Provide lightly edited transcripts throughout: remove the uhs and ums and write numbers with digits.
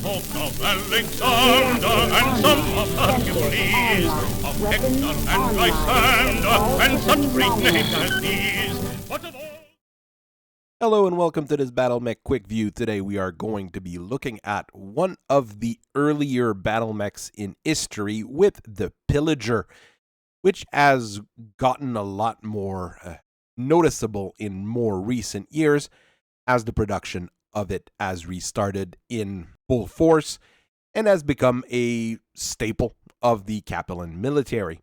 folk of Alexander, and some of Hercules, of Hector and Lysander, and such great names as these. But of all... Hello and welcome to this Battle Mech Quick View. Today we are going to be looking at one of the earlier battle mechs in history with the Pillager, which has gotten a lot more noticeable in more recent years as the production of it has restarted in full force and has become a staple of the Capellan military.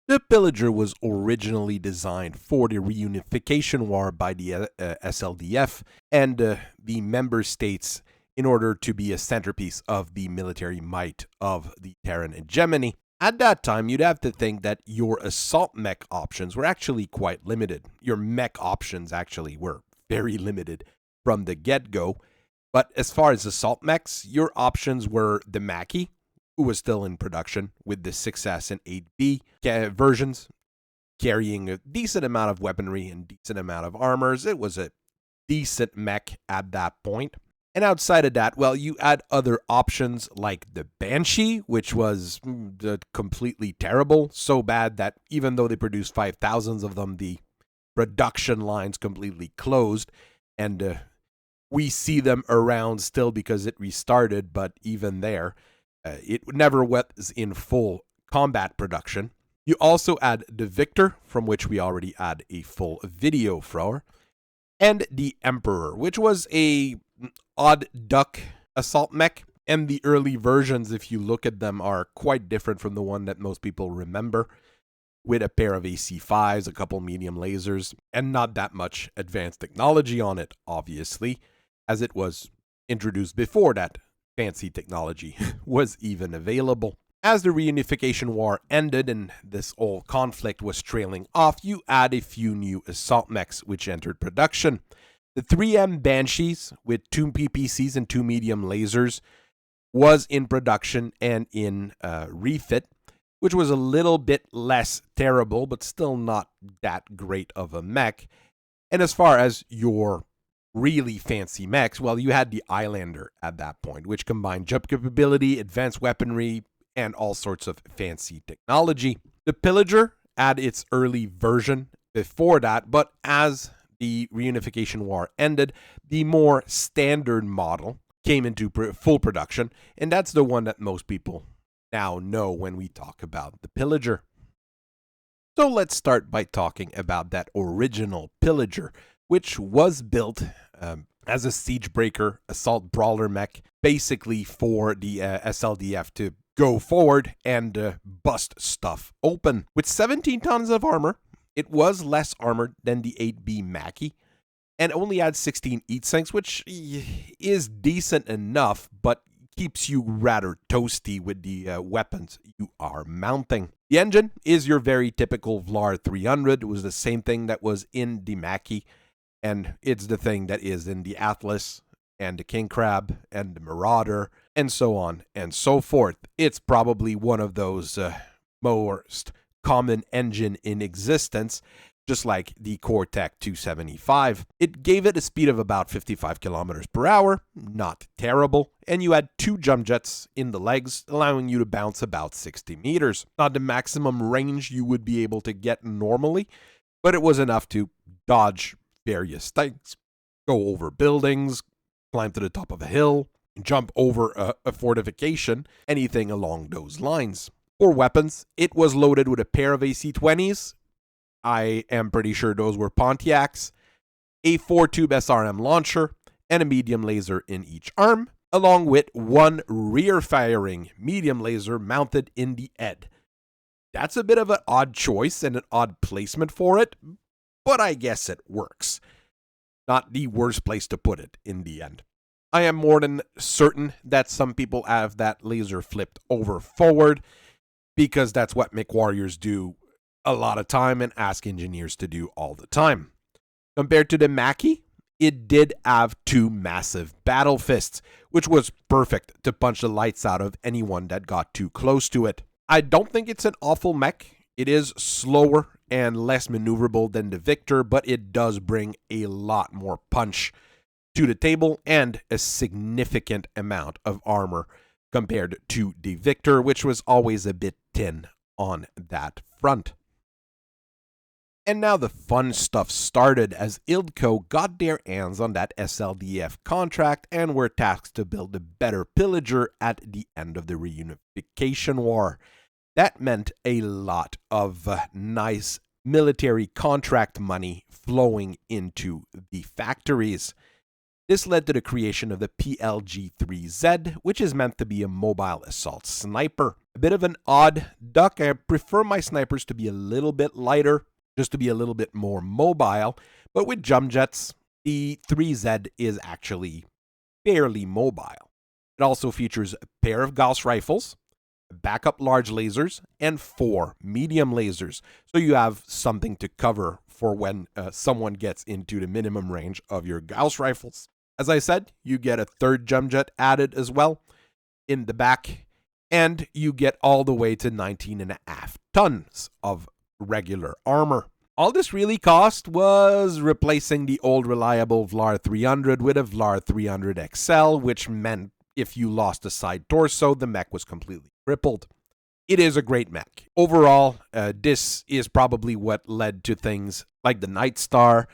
The Pillager was originally designed for the reunification war by the SLDF and the member states in order to be a centerpiece of the military might of the Terran hegemony. At that time, you'd have to think that your assault mech options were actually quite limited. Your mech options actually were very limited from the get-go. But as far as assault mechs, your options were the Mackie, who was still in production with the 6S and 8B versions, carrying a decent amount of weaponry and decent amount of armors. It was a decent mech at that point. And outside of that, well, you had other options like the Banshee, which was completely terrible, so bad that even though they produced 5,000 of them, the production lines completely closed, and we see them around still because it restarted, but even there, it never was in full combat production. You also had the Victor, from which we already had a full video for, and the Emperor, which was a odd duck assault mech, and the early versions, if you look at them, are quite different from the one that most people remember, with a pair of AC-5s, a couple medium lasers, and not that much advanced technology on it, obviously, as it was introduced before that fancy technology was even available. As the reunification war ended and this whole conflict was trailing off, you add a few new assault mechs which entered production. The 3M Banshees with 2 PPCs and 2 medium lasers was in production and in refit, which was a little bit less terrible, but still not that great of a mech. And as far as your really fancy mechs, well, you had the Islander at that point, which combined jump capability, advanced weaponry, and all sorts of fancy technology. The Pillager had its early version before that, but as the reunification war ended, the more standard model came into full production, and that's the one that most people now know when we talk about the Pillager. So let's start by talking about that original Pillager, which was built as a siegebreaker assault brawler mech, basically for the SLDF to go forward and bust stuff open. With 17 tons of armor, it was less armored than the 8B Mackie, and only had 16 heat sinks, which is decent enough, but keeps you rather toasty with the weapons you are mounting. The engine is your very typical Vlar 300. It was the same thing that was in the Mackie, and it's the thing that is in the Atlas and the King Crab and the Marauder and so on and so forth. It's probably one of those most common engine in existence, just like the Cortec 275. It gave it a speed of about 55 kilometers per hour, not terrible, and you had 2 jump jets in the legs, allowing you to bounce about 60 meters. Not the maximum range you would be able to get normally, but it was enough to dodge various things, go over buildings, climb to the top of a hill, jump over a fortification, anything along those lines. For weapons, it was loaded with a pair of AC-20s. I am pretty sure those were Pontiacs, a 4-tube SRM launcher, and a medium laser in each arm, along with 1 rear-firing medium laser mounted in the head. That's a bit of an odd choice and an odd placement for it, but I guess it works. Not the worst place to put it in the end. I am more than certain that some people have that laser flipped over forward, because that's what Mechwarriors do a lot of time and ask engineers to do all the time. Compared to the Mackie, it did have 2 massive battle fists, which was perfect to punch the lights out of anyone that got too close to it. I don't think it's an awful mech. It is slower and less maneuverable than the Victor, but it does bring a lot more punch to the table and a significant amount of armor compared to the Victor, which was always a bit thin on that front. And now the fun stuff started as HildCo got their hands on that SLDF contract and were tasked to build a better Pillager at the end of the reunification war. That meant a lot of nice military contract money flowing into the factories. This led to the creation of the PLG-3Z, which is meant to be a mobile assault sniper. A bit of an odd duck. I prefer my snipers to be a little bit lighter, just to be a little bit more mobile. But with jump jets, the 3Z is actually fairly mobile. It also features a pair of Gauss Rifles, backup large lasers, and 4 medium lasers. So you have something to cover for when someone gets into the minimum range of your Gauss Rifles. As I said, you get a 3rd jump jet added as well in the back, and you get all the way to 19.5 tons of regular armor. All this really cost was replacing the old reliable VLAR 300 with a VLAR 300 XL, which meant if you lost a side torso, the mech was completely crippled. It is a great mech. Overall, this is probably what led to things like the Night Star,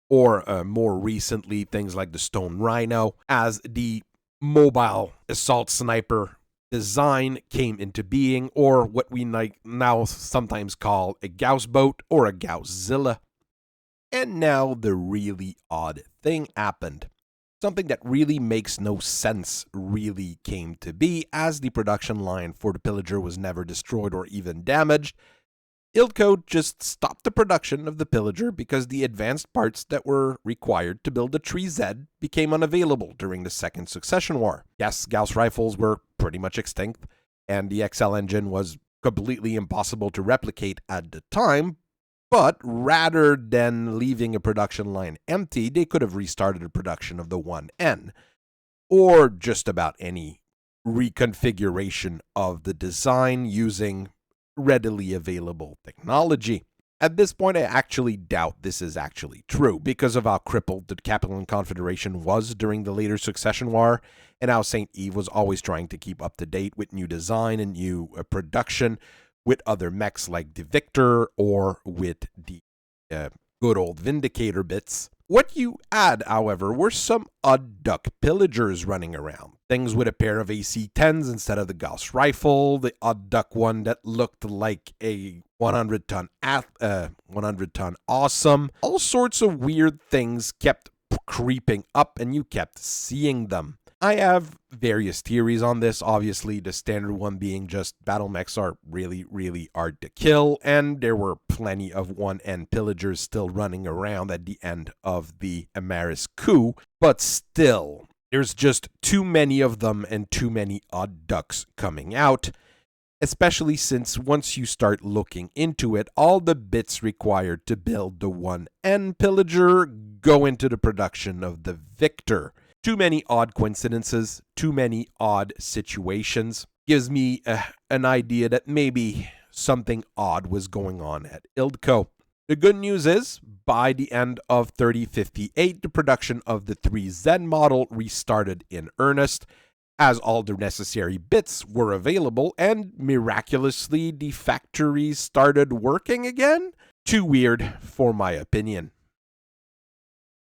or more recently, things like the Stone Rhino, as the mobile assault sniper design came into being, or what we now sometimes call a Gauss boat or a Gausszilla. And now the really odd thing happened. Something that really makes no sense really came to be, as the production line for the Pillager was never destroyed or even damaged. HildCo just stopped the production of the Pillager because the advanced parts that were required to build the 3Z became unavailable during the Second Succession War. Yes, Gauss Rifles were pretty much extinct, and the XL engine was completely impossible to replicate at the time, but rather than leaving a production line empty, they could have restarted the production of the 1N, or just about any reconfiguration of the design using readily available technology. At this point, I actually doubt this is actually true because of how crippled the Capitol Confederation was during the later Succession War, and how St.Ives was always trying to keep up to date with new design and new production with other mechs like the Victor or with the good old Vindicator bits. What you add, however, were some odd duck Pillagers running around. Things with a pair of AC-10s instead of the Gauss rifle, the odd duck one that looked like a 100-ton awesome. All sorts of weird things kept creeping up and you kept seeing them. I have various theories on this, obviously the standard one being just battle mechs are really, really hard to kill, and there were plenty of 1N Pillagers still running around at the end of the Amaris coup, but still, there's just too many of them and too many odd ducks coming out, especially since once you start looking into it, all the bits required to build the 1N Pillager go into the production of the Victor. Too many odd coincidences, too many odd situations. Gives me an idea that maybe something odd was going on at HildCo. The good news is, by the end of 3058, the production of the 3Z model restarted in earnest, as all the necessary bits were available, and miraculously the factories started working again? Too weird for my opinion.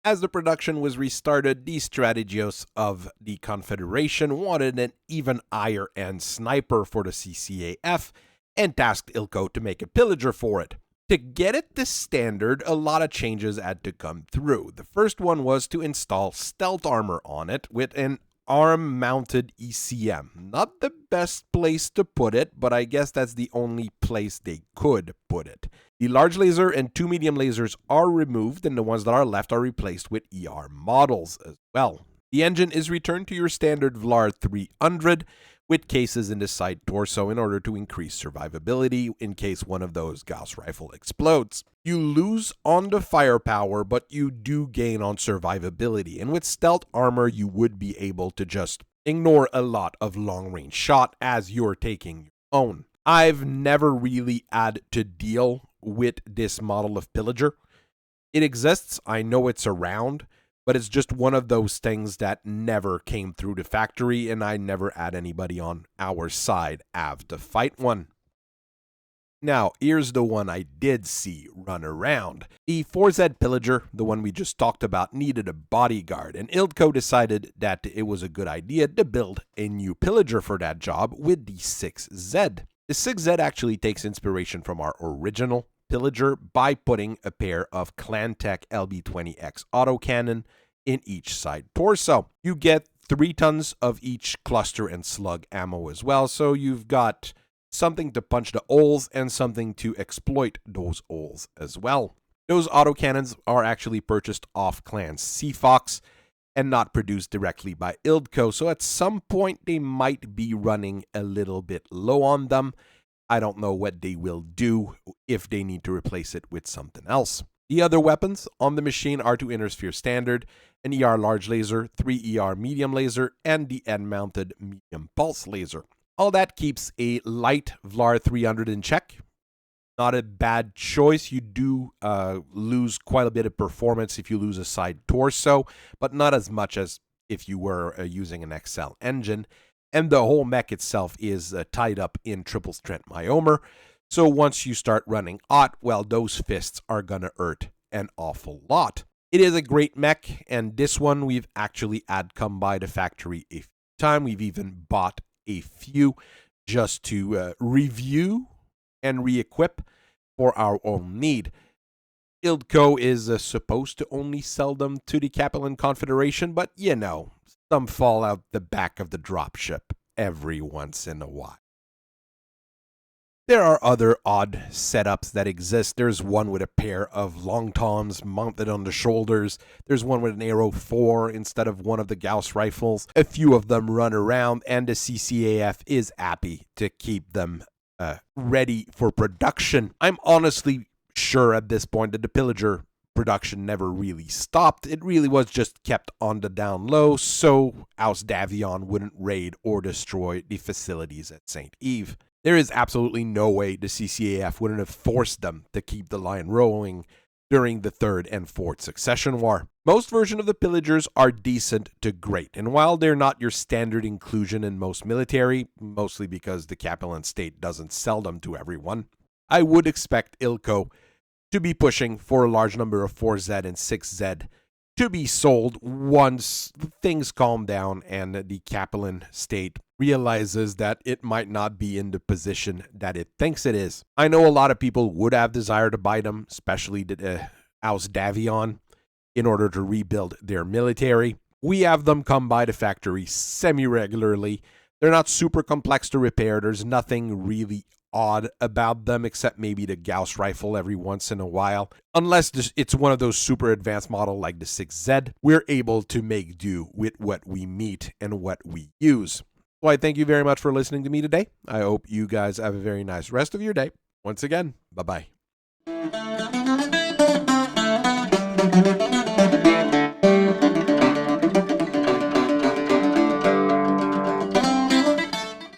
As the production was restarted, the strategios of the Confederation wanted an even higher end sniper for the CCAF and tasked HildCo to make a Pillager for it. To get it to standard, a lot of changes had to come through. The first one was to install stealth armor on it with an arm-mounted ECM. Not the best place to put it, but I guess that's the only place they could put it. The large laser and 2 medium lasers are removed, and the ones that are left are replaced with ER models as well. The engine is returned to your standard VLAR 300 with cases in the side torso in order to increase survivability in case one of those Gauss rifle explodes. You lose on the firepower, but you do gain on survivability, and with stealth armor you would be able to just ignore a lot of long-range shot as you're taking your own. I've never really had to deal with this model of Pillager. It exists, I know it's around, but it's just one of those things that never came through the factory, and I never had anybody on our side have to fight one. Now, here's the one I did see run around. The 4Z Pillager, the one we just talked about, needed a bodyguard, and HildCo decided that it was a good idea to build a new Pillager for that job with the 6Z. The 6Z actually takes inspiration from our original Pillager by putting a pair of Clantech LB20X autocannon in each side torso. You get 3 tons of each cluster and slug ammo as well, so you've got something to punch the holes and something to exploit those holes as well. Those autocannons are actually purchased off Clan Seafox and not produced directly by HildCo, so at some point they might be running a little bit low on them. I don't know what they will do if they need to replace it with something else. The other weapons on the machine are 2 Intersphere Standard, an ER Large Laser, 3 ER Medium Laser, and the end-mounted Medium Pulse Laser. All that keeps a light Vlar 300 in check. Not a bad choice. You do lose quite a bit of performance if you lose a side torso, but not as much as if you were using an XL engine. And the whole mech itself is tied up in triple strength myomer. So once you start running hot, well, those fists are gonna hurt an awful lot. It is a great mech, and this one we've actually had come by the factory a few times. We've even bought a few just to review and re-equip for our own need. HildCo is supposed to only sell them to the Capellan Confederation, but you know, some fall out the back of the dropship every once in a while. There are other odd setups that exist. There's one with a pair of long toms mounted on the shoulders. There's one with an Arrow 4 instead of one of the Gauss Rifles. A few of them run around, and the CCAF is happy to keep them ready for production. I'm honestly sure at this point that the Pillager production never really stopped. It really was just kept on the down low so House Davion wouldn't raid or destroy the facilities at St.Ives. There is absolutely no way the CCAF wouldn't have forced them to keep the line rolling during the 3rd and 4th Succession War. Most versions of the Pillagers are decent to great, and while they're not your standard inclusion in most military, mostly because the Capellan state doesn't sell them to everyone, I would expect HildCo to be pushing for a large number of 4Z and 6Z to be sold once things calm down and the Capellan state realizes that it might not be in the position that it thinks it is. I know a lot of people would have desire to buy them, especially the House Davion, in order to rebuild their military. We have them come by the factory semi-regularly. They're not super complex to repair. There's nothing really odd about them except maybe the Gauss rifle every once in a while. Unless it's one of those super advanced model like the 6Z, we're able to make do with what we meet and what we use. So I thank you very much for listening to me today. I hope you guys have a very nice rest of your day. Once again, bye-bye.